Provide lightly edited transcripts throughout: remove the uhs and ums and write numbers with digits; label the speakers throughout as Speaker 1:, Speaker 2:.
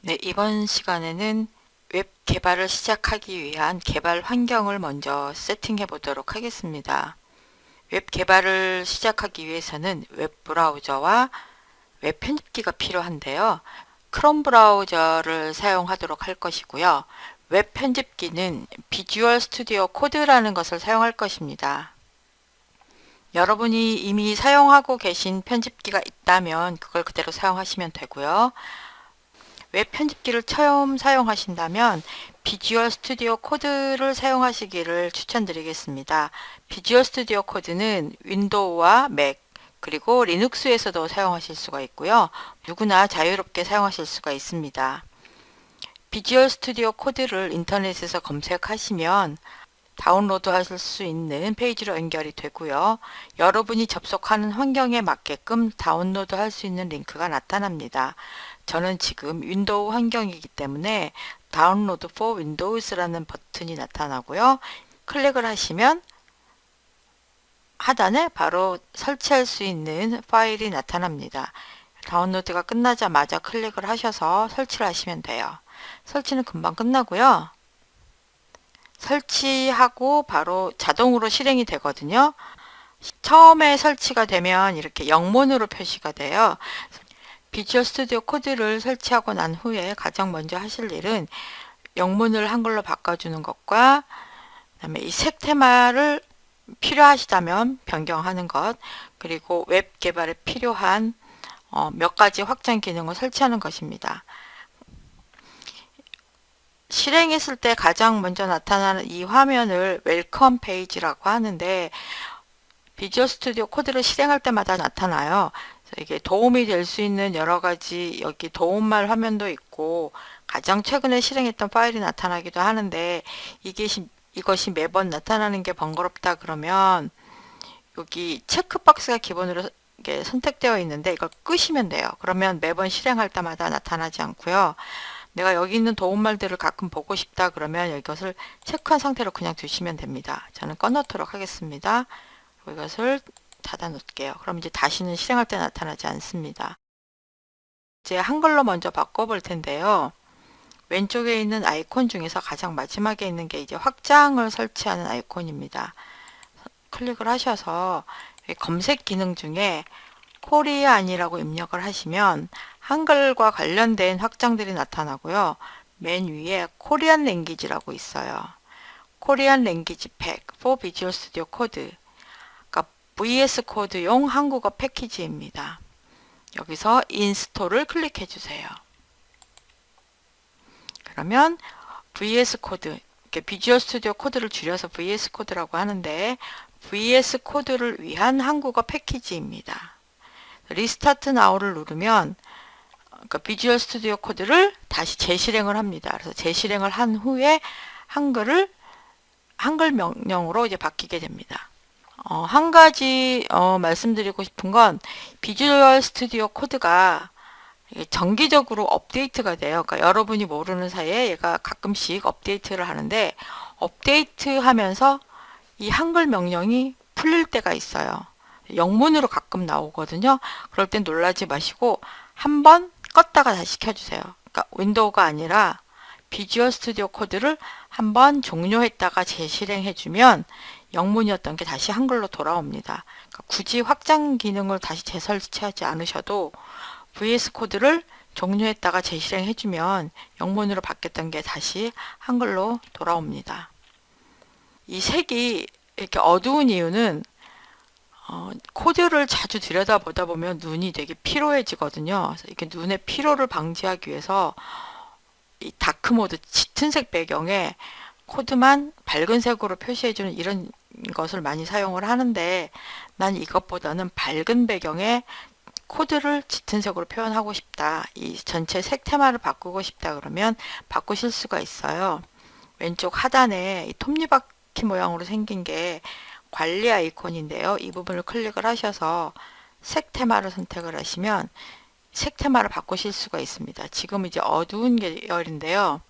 Speaker 1: 네, 이번 시간에는 웹 개발을 시작하기 위한 개발 환경을 먼저 세팅해 보도록 하겠습니다. 웹 개발을 시작하기 위해서는 웹 브라우저와 웹 편집기가 필요한데요. 크롬 브라우저를 사용하도록 할 것이고요. 웹 편집기는 비주얼 스튜디오 코드라는 것을 사용할 것입니다. 여러분이 이미 사용하고 계신 편집기가 있다면 그걸 그대로 사용하시면 되고요. 웹 편집기를 처음 사용하신다면 비주얼 스튜디오 코드를 사용하시기를 추천드리겠습니다. 비주얼 스튜디오 코드는 윈도우와 맥 그리고 리눅스에서도 사용하실 수가 있고요. 누구나 자유롭게 사용하실 수가 있습니다. 비주얼 스튜디오 코드를 인터넷에서 검색하시면 다운로드 하실 수 있는 페이지로 연결이 되고요. 여러분이 접속하는 환경에 맞게끔 다운로드 할 수 있는 링크가 나타납니다. 저는 지금 윈도우 환경이기 때문에 다운로드 for Windows라는 버튼이 나타나고요. 클릭을 하시면 하단에 바로 설치할 수 있는 파일이 나타납니다. 다운로드가 끝나자마자 클릭을 하셔서 설치를 하시면 돼요. 설치는 금방 끝나고요. 설치하고 바로 자동으로 실행이 되거든요. 처음에 설치가 되면 이렇게 영문으로 표시가 돼요. 비주얼 스튜디오 코드를 설치하고 난 후에 가장 먼저 하실 일은 영문을 한글로 바꿔주는 것과 그다음에 이 색 테마를 필요하시다면 변경하는 것, 그리고 웹 개발에 필요한 몇 가지 확장 기능을 설치하는 것입니다. 실행했을 때 가장 먼저 나타나는 이 화면을 웰컴 페이지라고 하는데 비주얼 스튜디오 코드를 실행할 때마다 나타나요. 이게 도움이 될 수 있는 여러 가지 여기 도움말 화면도 있고 가장 최근에 실행했던 파일이 나타나기도 하는데 이것이 매번 나타나는 게 번거롭다 그러면 여기 체크박스가 기본으로 이게 선택되어 있는데 이걸 끄시면 돼요. 그러면 매번 실행할 때마다 나타나지 않고요. 내가 여기 있는 도움말들을 가끔 보고 싶다 그러면 이것을 체크한 상태로 그냥 두시면 됩니다. 저는 꺼놓도록 하겠습니다. 이것을 닫아 놓을게요. 그럼 이제 다시는 실행할 때 나타나지 않습니다. 이제 한글로 먼저 바꿔볼 텐데요. 왼쪽에 있는 아이콘 중에서 가장 마지막에 있는 게 이제 확장을 설치하는 아이콘입니다. 클릭을 하셔서 검색 기능 중에 코리안이라고 입력을 하시면 한글과 관련된 확장들이 나타나고요. 맨 위에 코리안 랭귀지라고 있어요. 코리안 랭귀지 팩 for Visual Studio Code. 그러니까 VS 코드용 한국어 패키지입니다. 여기서 인스톨을 클릭해 주세요. 그러면 VS 코드, 비주얼 스튜디오 코드를 줄여서 VS 코드라고 하는데 VS 코드를 위한 한국어 패키지입니다. 리스타트 나우를 누르면 그러니까 비주얼 스튜디오 코드를 다시 재실행을 합니다. 그래서 재실행을 한 후에 한글 명령으로 이제 바뀌게 됩니다. 한 가지 말씀드리고 싶은 건 비주얼 스튜디오 코드가 정기적으로 업데이트가 돼요. 그러니까 여러분이 모르는 사이에 얘가 가끔씩 업데이트를 하는데 업데이트 하면서 이 한글 명령이 풀릴 때가 있어요. 영문으로 가끔 나오거든요. 그럴 땐 놀라지 마시고 한번 껐다가 다시 켜주세요. 그러니까 윈도우가 아니라 비주얼 스튜디오 코드를 한번 종료했다가 재실행해주면 영문이었던 게 다시 한글로 돌아옵니다. 그러니까 굳이 확장 기능을 다시 재설치하지 않으셔도 VS 코드를 종료했다가 재실행해주면 영문으로 바뀌었던 게 다시 한글로 돌아옵니다. 이 색이 이렇게 어두운 이유는 코드를 자주 들여다보다 보면 눈이 되게 피로해지거든요. 그래서 이렇게 눈의 피로를 방지하기 위해서 이 다크 모드 짙은 색 배경에 코드만 밝은 색으로 표시해주는 이런 것을 많이 사용을 하는데 난 이것보다는 밝은 배경에 코드를 짙은 색으로 표현하고 싶다. 이 전체 색 테마를 바꾸고 싶다 그러면 바꾸실 수가 있어요. 왼쪽 하단에 이 톱니바퀴 모양으로 생긴 게 관리 아이콘인데요. 이 부분을 클릭을 하셔서 색 테마를 선택을 하시면 색 테마를 바꾸실 수가 있습니다. 지금 이제 어두운 계열인데요.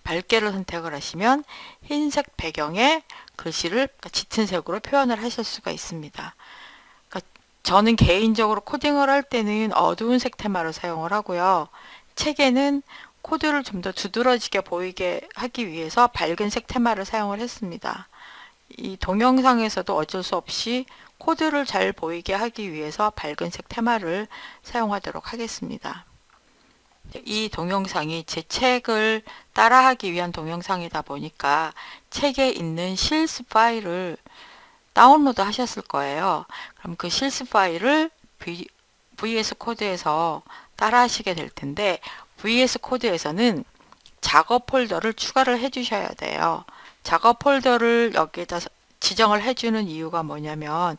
Speaker 1: 밝게를 선택을 하시면 흰색 배경에 글씨를 짙은 색으로 표현을 하실 수가 있습니다. 그러니까 저는 개인적으로 코딩을 할 때는 어두운 색 테마를 사용을 하고요. 책에는 코드를 좀 더 두드러지게 보이게 하기 위해서 밝은색 테마를 사용을 했습니다. 이 동영상에서도 어쩔 수 없이 코드를 잘 보이게 하기 위해서 밝은색 테마를 사용하도록 하겠습니다. 이 동영상이 제 책을 따라하기 위한 동영상이다 보니까 책에 있는 실습 파일을 다운로드 하셨을 거예요. 그럼 그 실습 파일을 VS 코드에서 따라 하시게 될 텐데, VS 코드에서는 작업 폴더를 추가를 해 주셔야 돼요. 작업 폴더를 여기에다 지정을 해주는 이유가 뭐냐면,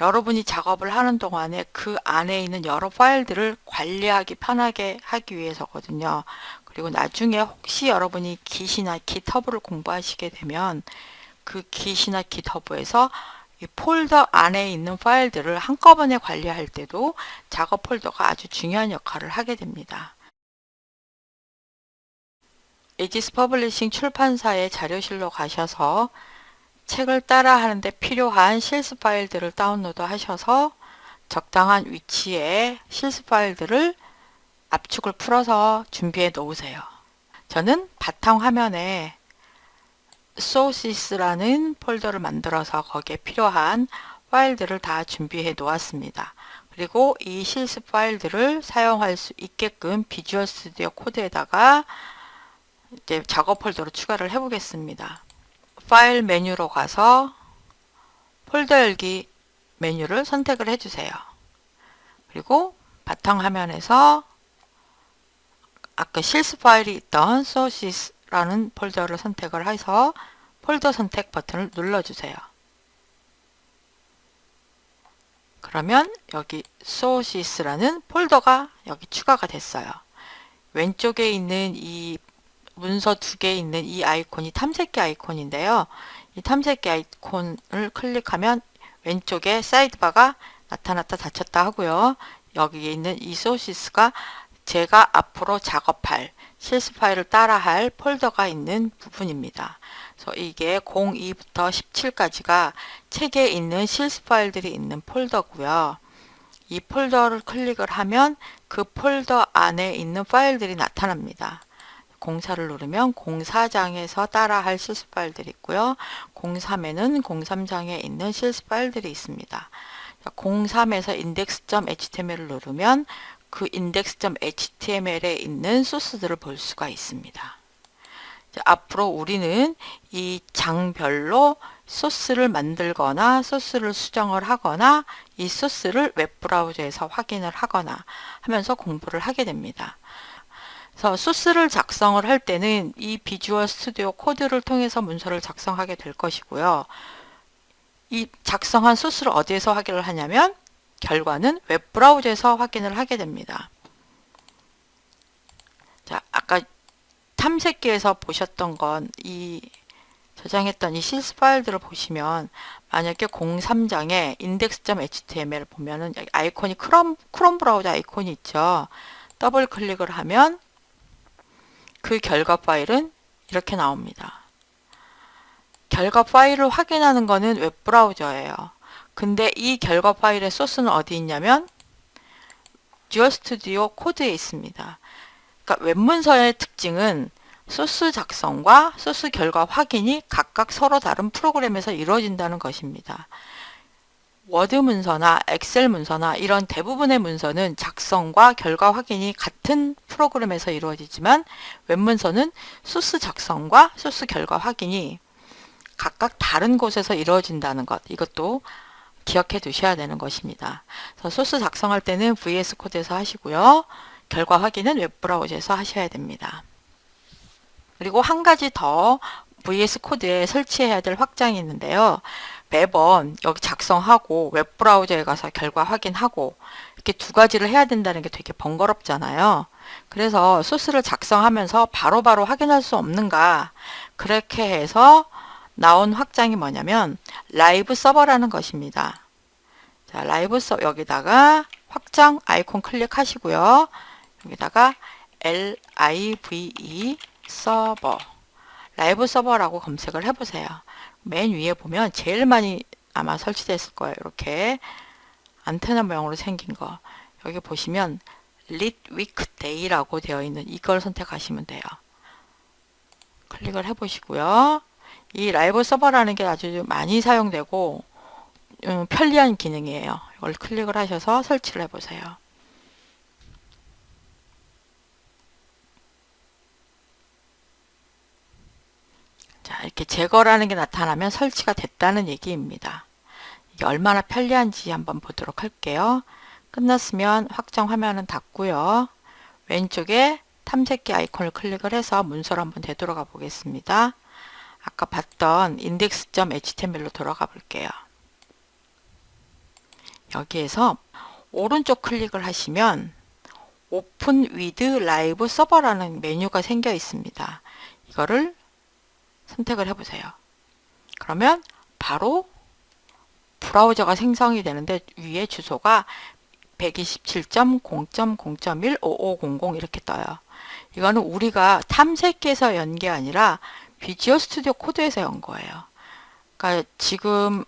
Speaker 1: 여러분이 작업을 하는 동안에 그 안에 있는 여러 파일들을 관리하기 편하게 하기 위해서거든요. 그리고 나중에 혹시 여러분이 Git이나 GitHub를 공부하시게 되면 그 Git이나 GitHub에서 이 폴더 안에 있는 파일들을 한꺼번에 관리할 때도 작업 폴더가 아주 중요한 역할을 하게 됩니다. 에지스 퍼블리싱 출판사의 자료실로 가셔서 책을 따라 하는데 필요한 실습 파일들을 다운로드 하셔서 적당한 위치에 실습 파일들을 압축을 풀어서 준비해 놓으세요. 저는 바탕 화면에 sources라는 폴더를 만들어서 거기에 필요한 파일들을 다 준비해 놓았습니다. 그리고 이 실습 파일들을 사용할 수 있게끔 비주얼 스튜디오 코드에다가 이제 작업 폴더로 추가를 해 보겠습니다. 파일 메뉴로 가서 폴더 열기 메뉴를 선택을 해주세요. 그리고 바탕화면에서 아까 실습 파일이 있던 sources라는 폴더를 선택을 해서 폴더 선택 버튼을 눌러주세요. 그러면 여기 sources라는 폴더가 여기 추가가 됐어요. 왼쪽에 있는 이 문서 두 개 있는 이 아이콘이 탐색기 아이콘인데요. 이 탐색기 아이콘을 클릭하면 왼쪽에 사이드바가 나타났다 닫혔다 하고요. 여기에 있는 이 소시스가 제가 앞으로 작업할 실습 파일을 따라할 폴더가 있는 부분입니다. 그래서 이게 02부터 17까지가 책에 있는 실습 파일들이 있는 폴더고요. 이 폴더를 클릭을 하면 그 폴더 안에 있는 파일들이 나타납니다. 04를 누르면 04장에서 따라할 실습 파일들이 있고요. 03에는 03장에 있는 실습 파일들이 있습니다. 03에서 index.html을 누르면 그 index.html에 있는 소스들을 볼 수가 있습니다. 앞으로 우리는 이 장별로 소스를 만들거나 소스를 수정을 하거나 이 소스를 웹브라우저에서 확인을 하거나 하면서 공부를 하게 됩니다. 그래서 소스를 작성을 할 때는 이 비주얼 스튜디오 코드를 통해서 문서를 작성하게 될 것이고요. 이 작성한 소스를 어디에서 확인을 하냐면 결과는 웹브라우저에서 확인을 하게 됩니다. 자, 아까 탐색기에서 보셨던 건 이 저장했던 이 실습 파일들을 보시면 만약에 03장에 index.html을 보면은 여기 아이콘이 크롬 브라우저 아이콘이 있죠. 더블 클릭을 하면 그 결과 파일은 이렇게 나옵니다. 결과 파일을 확인하는 거는 웹브라우저예요. 근데 이 결과 파일의 소스는 어디 있냐면 비주얼 스튜디오 코드에 있습니다. 그러니까 웹문서의 특징은 소스 작성과 소스 결과 확인이 각각 서로 다른 프로그램에서 이루어진다는 것입니다. 워드 문서나 엑셀 문서나 이런 대부분의 문서는 작성과 결과 확인이 같은 프로그램에서 이루어지지만 웹문서는 소스 작성과 소스 결과 확인이 각각 다른 곳에서 이루어진다는 것, 이것도 기억해 두셔야 되는 것입니다. 그래서 소스 작성할 때는 VS 코드에서 하시고요. 결과 확인은 웹브라우저에서 하셔야 됩니다. 그리고 한 가지 더 VS 코드에 설치해야 될 확장이 있는데요. 매번 여기 작성하고 웹브라우저에 가서 결과 확인하고 이렇게 두 가지를 해야 된다는 게 되게 번거롭잖아요. 그래서 소스를 작성하면서 바로바로 확인할 수 없는가, 그렇게 해서 나온 확장이 뭐냐면 라이브 서버라는 것입니다. 자, 라이브 서버 여기다가 확장 아이콘 클릭하시고요. 여기다가 LIVE 서버, 라이브 서버라고 검색을 해보세요. 맨 위에 보면 제일 많이 아마 설치됐을 거예요. 이렇게 안테나 모양으로 생긴 거. 여기 보시면 lead weekday라고 되어 있는 이걸 선택하시면 돼요. 클릭을 해보시고요. 이 라이브 서버라는 게 아주 많이 사용되고 편리한 기능이에요. 이걸 클릭을 하셔서 설치를 해보세요. 자, 이렇게 제거라는 게 나타나면 설치가 됐다는 얘기입니다. 이게 얼마나 편리한지 한번 보도록 할게요. 끝났으면 확정 화면은 닫고요. 왼쪽에 탐색기 아이콘을 클릭을 해서 문서로 한번 되돌아가 보겠습니다. 아까 봤던 index.html로 들어가 볼게요. 여기에서 오른쪽 클릭을 하시면 Open with Live Server라는 메뉴가 생겨 있습니다. 이거를 선택을 해보세요. 그러면 바로 브라우저가 생성이 되는데 위에 주소가 127.0.0.15500 이렇게 떠요. 이거는 우리가 탐색기에서 연 게 아니라 비주얼 스튜디오 코드에서 연 거예요. 그러니까 지금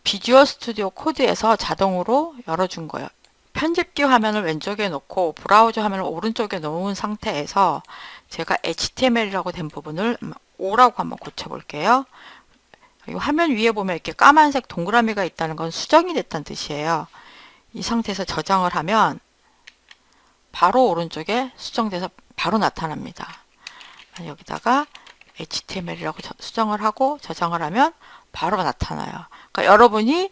Speaker 1: 비주얼 스튜디오 코드에서 자동으로 열어준 거예요. 편집기 화면을 왼쪽에 놓고 브라우저 화면을 오른쪽에 놓은 상태에서 제가 HTML이라고 된 부분을 O라고 한번 고쳐볼게요. 이 화면 위에 보면 이렇게 까만색 동그라미가 있다는 건 수정이 됐다는 뜻이에요. 이 상태에서 저장을 하면 바로 오른쪽에 수정돼서 바로 나타납니다. 여기다가 HTML이라고 수정을 하고 저장을 하면 바로 나타나요. 그러니까 여러분이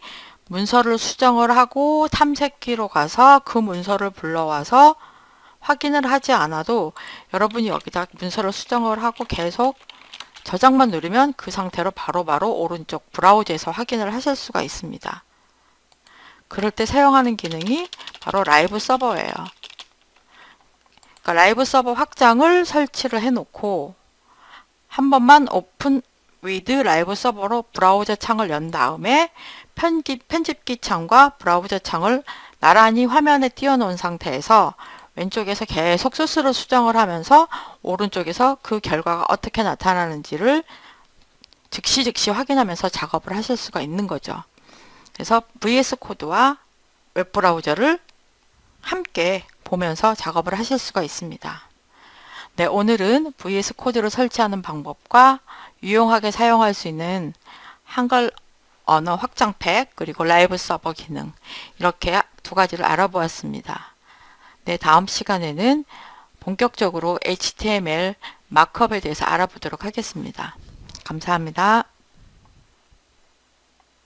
Speaker 1: 문서를 수정을 하고 탐색기로 가서 그 문서를 불러와서 확인을 하지 않아도 여러분이 여기다 문서를 수정을 하고 계속 저장만 누르면 그 상태로 바로바로 오른쪽 브라우저에서 확인을 하실 수가 있습니다. 그럴 때 사용하는 기능이 바로 라이브 서버예요. 그러니까 라이브 서버 확장을 설치를 해놓고 한 번만 오픈 with 라이브 서버로 브라우저 창을 연 다음에 편집기 창과 브라우저 창을 나란히 화면에 띄워놓은 상태에서 왼쪽에서 계속 스스로 수정을 하면서 오른쪽에서 그 결과가 어떻게 나타나는지를 즉시 확인하면서 작업을 하실 수가 있는 거죠. 그래서 VS 코드와 웹브라우저를 함께 보면서 작업을 하실 수가 있습니다. 네, 오늘은 VS 코드를 설치하는 방법과 유용하게 사용할 수 있는 한글 언어 확장팩 그리고 라이브 서버 기능 이렇게 두 가지를 알아보았습니다. 네, 다음 시간에는 본격적으로 HTML 마크업에 대해서 알아보도록 하겠습니다. 감사합니다.